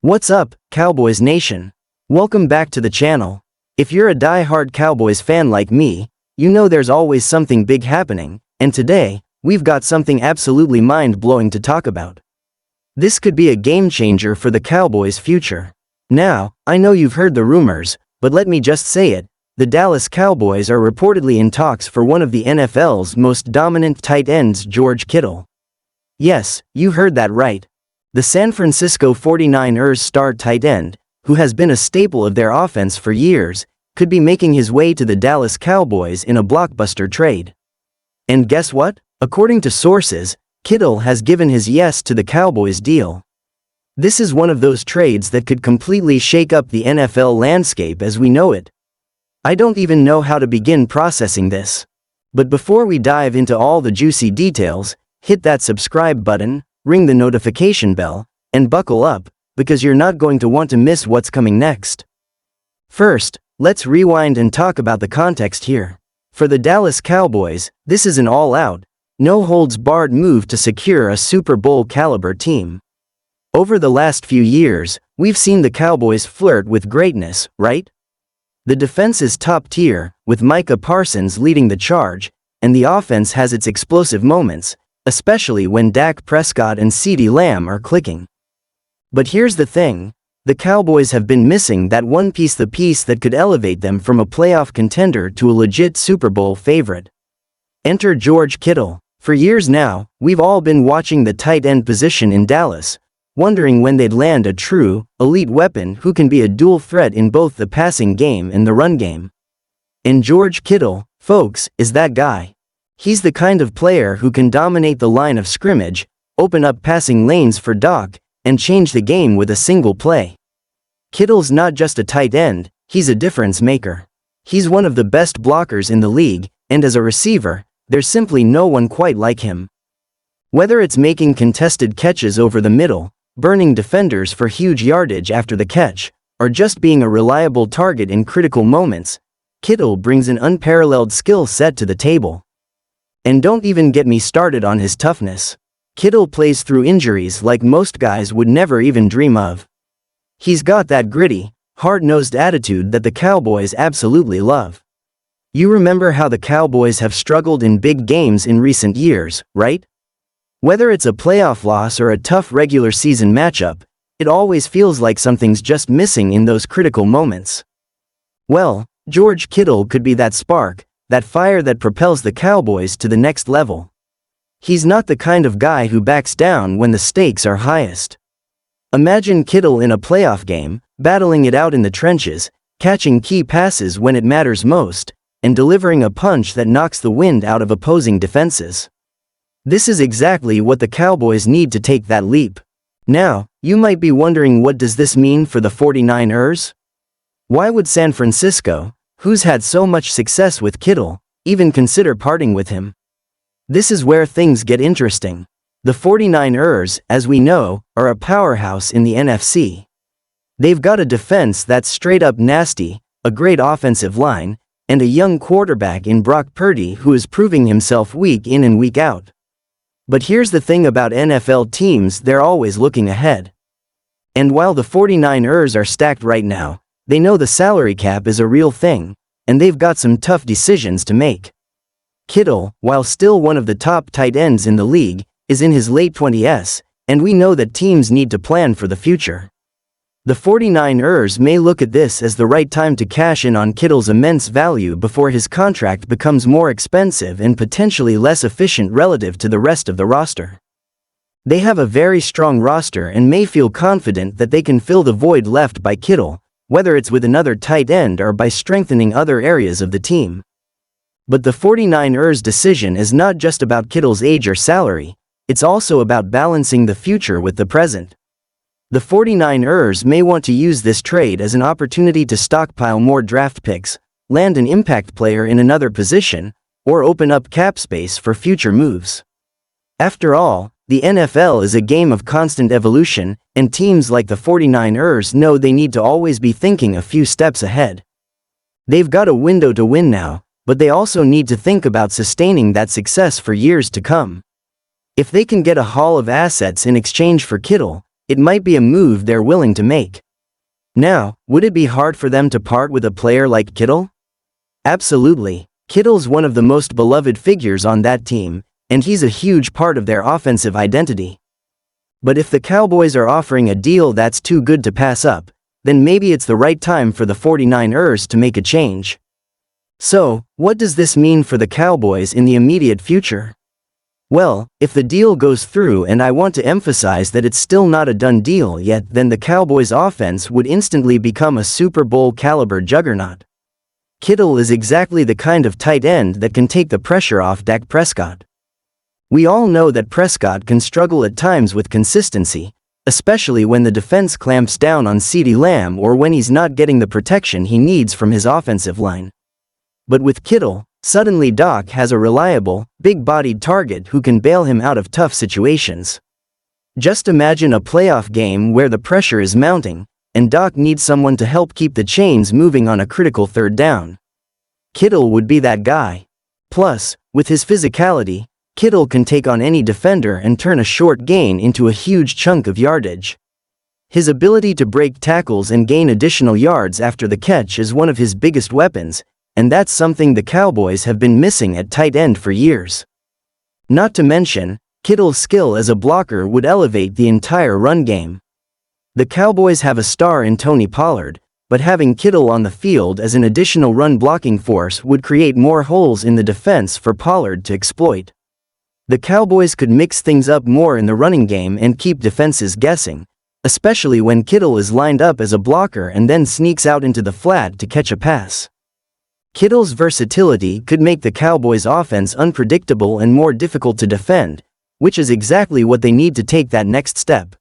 What's up, Cowboys Nation? Welcome back to the channel. If you're a die-hard Cowboys fan like me, you know there's always something big happening, and today, we've got something absolutely mind-blowing to talk about. This could be a game-changer for the Cowboys' future. Now, I know you've heard the rumors, but let me just say it, the Dallas Cowboys are reportedly in talks for one of the NFL's most dominant tight ends, George Kittle. Yes, you heard that right. The San Francisco 49ers star tight end, who has been a staple of their offense for years, could be making his way to the Dallas Cowboys in a blockbuster trade. And guess what? According to sources, Kittle has given his yes to the Cowboys deal. This is one of those trades that could completely shake up the NFL landscape as we know it. I don't even know how to begin processing this. But before we dive into all the juicy details, hit that subscribe button, ring the notification bell, and buckle up, because you're not going to want to miss what's coming next. First, let's rewind and talk about the context here. For the Dallas Cowboys, this is an all-out, no-holds-barred move to secure a Super Bowl caliber team. Over the last few years, we've seen the Cowboys flirt with greatness, right? The defense is top tier, with Micah Parsons leading the charge, and the offense has its explosive moments, especially when Dak Prescott and CeeDee Lamb are clicking. But here's the thing, the Cowboys have been missing that one piece, the piece that could elevate them from a playoff contender to a legit Super Bowl favorite. Enter George Kittle. For years now, we've all been watching the tight end position in Dallas, wondering when they'd land a true, elite weapon who can be a dual threat in both the passing game and the run game. And George Kittle, folks, is that guy. He's the kind of player who can dominate the line of scrimmage, open up passing lanes for Doc, and change the game with a single play. Kittle's not just a tight end, he's a difference maker. He's one of the best blockers in the league, and as a receiver, there's simply no one quite like him. Whether it's making contested catches over the middle, burning defenders for huge yardage after the catch, or just being a reliable target in critical moments, Kittle brings an unparalleled skill set to the table. And don't even get me started on his toughness. Kittle plays through injuries like most guys would never even dream of. He's got that gritty, hard-nosed attitude that the Cowboys absolutely love. You remember how the Cowboys have struggled in big games in recent years, right? Whether it's a playoff loss or a tough regular season matchup, it always feels like something's just missing in those critical moments. Well, George Kittle could be that spark, that fire that propels the Cowboys to the next level. He's not the kind of guy who backs down when the stakes are highest. Imagine Kittle in a playoff game, battling it out in the trenches, catching key passes when it matters most, and delivering a punch that knocks the wind out of opposing defenses. This is exactly what the Cowboys need to take that leap. Now, you might be wondering, what does this mean for the 49ers? Why would San Francisco, who's had so much success with Kittle, even consider parting with him? This is where things get interesting. The 49ers, as we know, are a powerhouse in the NFC. They've got a defense that's straight up nasty, a great offensive line, and a young quarterback in Brock Purdy who is proving himself week in and week out. But here's the thing about NFL teams, they're always looking ahead. And while the 49ers are stacked right now, they know the salary cap is a real thing, and they've got some tough decisions to make. Kittle, while still one of the top tight ends in the league, is in his late 20s, and we know that teams need to plan for the future. The 49ers may look at this as the right time to cash in on Kittle's immense value before his contract becomes more expensive and potentially less efficient relative to the rest of the roster. They have a very strong roster and may feel confident that they can fill the void left by Kittle, whether it's with another tight end or by strengthening other areas of the team. But the 49ers' decision is not just about Kittle's age or salary, it's also about balancing the future with the present. The 49ers may want to use this trade as an opportunity to stockpile more draft picks, land an impact player in another position, or open up cap space for future moves. After all, the NFL is a game of constant evolution, and teams like the 49ers know they need to always be thinking a few steps ahead. They've got a window to win now, but they also need to think about sustaining that success for years to come. If they can get a haul of assets in exchange for Kittle, it might be a move they're willing to make. Now, would it be hard for them to part with a player like Kittle? Absolutely. Kittle's one of the most beloved figures on that team, and he's a huge part of their offensive identity. But if the Cowboys are offering a deal that's too good to pass up, then maybe it's the right time for the 49ers to make a change. So, what does this mean for the Cowboys in the immediate future? Well, if the deal goes through, and I want to emphasize that it's still not a done deal yet, then the Cowboys' offense would instantly become a Super Bowl caliber juggernaut. Kittle is exactly the kind of tight end that can take the pressure off Dak Prescott. We all know that Prescott can struggle at times with consistency, especially when the defense clamps down on CeeDee Lamb or when he's not getting the protection he needs from his offensive line. But with Kittle, suddenly Doc has a reliable, big-bodied target who can bail him out of tough situations. Just imagine a playoff game where the pressure is mounting, and Doc needs someone to help keep the chains moving on a critical third down. Kittle would be that guy. Plus, with his physicality, Kittle can take on any defender and turn a short gain into a huge chunk of yardage. His ability to break tackles and gain additional yards after the catch is one of his biggest weapons, and that's something the Cowboys have been missing at tight end for years. Not to mention, Kittle's skill as a blocker would elevate the entire run game. The Cowboys have a star in Tony Pollard, but having Kittle on the field as an additional run-blocking force would create more holes in the defense for Pollard to exploit. The Cowboys could mix things up more in the running game and keep defenses guessing, especially when Kittle is lined up as a blocker and then sneaks out into the flat to catch a pass. Kittle's versatility could make the Cowboys' offense unpredictable and more difficult to defend, which is exactly what they need to take that next step.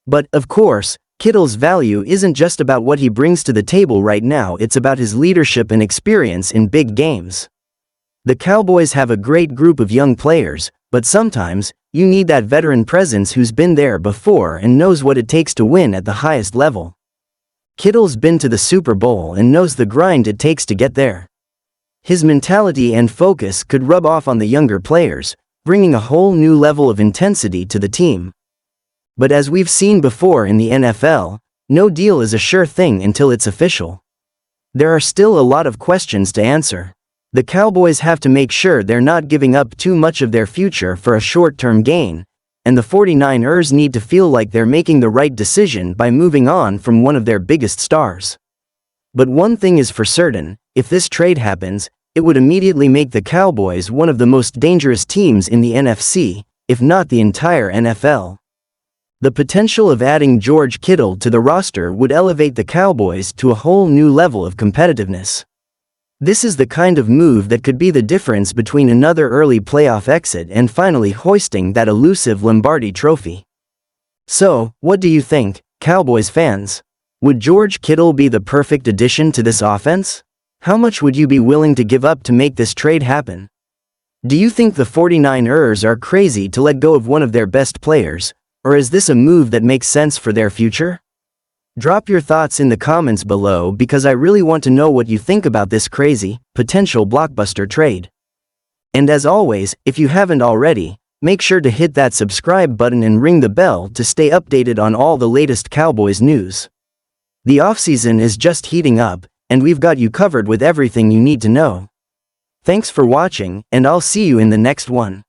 But, of course, Kittle's value isn't just about what he brings to the table right now, it's about his leadership and experience in big games. The Cowboys have a great group of young players, but sometimes, you need that veteran presence who's been there before and knows what it takes to win at the highest level. Kittle's been to the Super Bowl and knows the grind it takes to get there. His mentality and focus could rub off on the younger players, bringing a whole new level of intensity to the team. But as we've seen before in the NFL, no deal is a sure thing until it's official. There are still a lot of questions to answer. The Cowboys have to make sure they're not giving up too much of their future for a short-term gain, and the 49ers need to feel like they're making the right decision by moving on from one of their biggest stars. But one thing is for certain, if this trade happens, it would immediately make the Cowboys one of the most dangerous teams in the NFC, if not the entire NFL. The potential of adding George Kittle to the roster would elevate the Cowboys to a whole new level of competitiveness. This is the kind of move that could be the difference between another early playoff exit and finally hoisting that elusive Lombardi trophy. So, what do you think, Cowboys fans? Would George Kittle be the perfect addition to this offense? How much would you be willing to give up to make this trade happen? Do you think the 49ers are crazy to let go of one of their best players, or is this a move that makes sense for their future? Drop your thoughts in the comments below because I really want to know what you think about this crazy, potential blockbuster trade. And as always, if you haven't already, make sure to hit that subscribe button and ring the bell to stay updated on all the latest Cowboys news. The offseason is just heating up, and we've got you covered with everything you need to know. Thanks for watching, and I'll see you in the next one.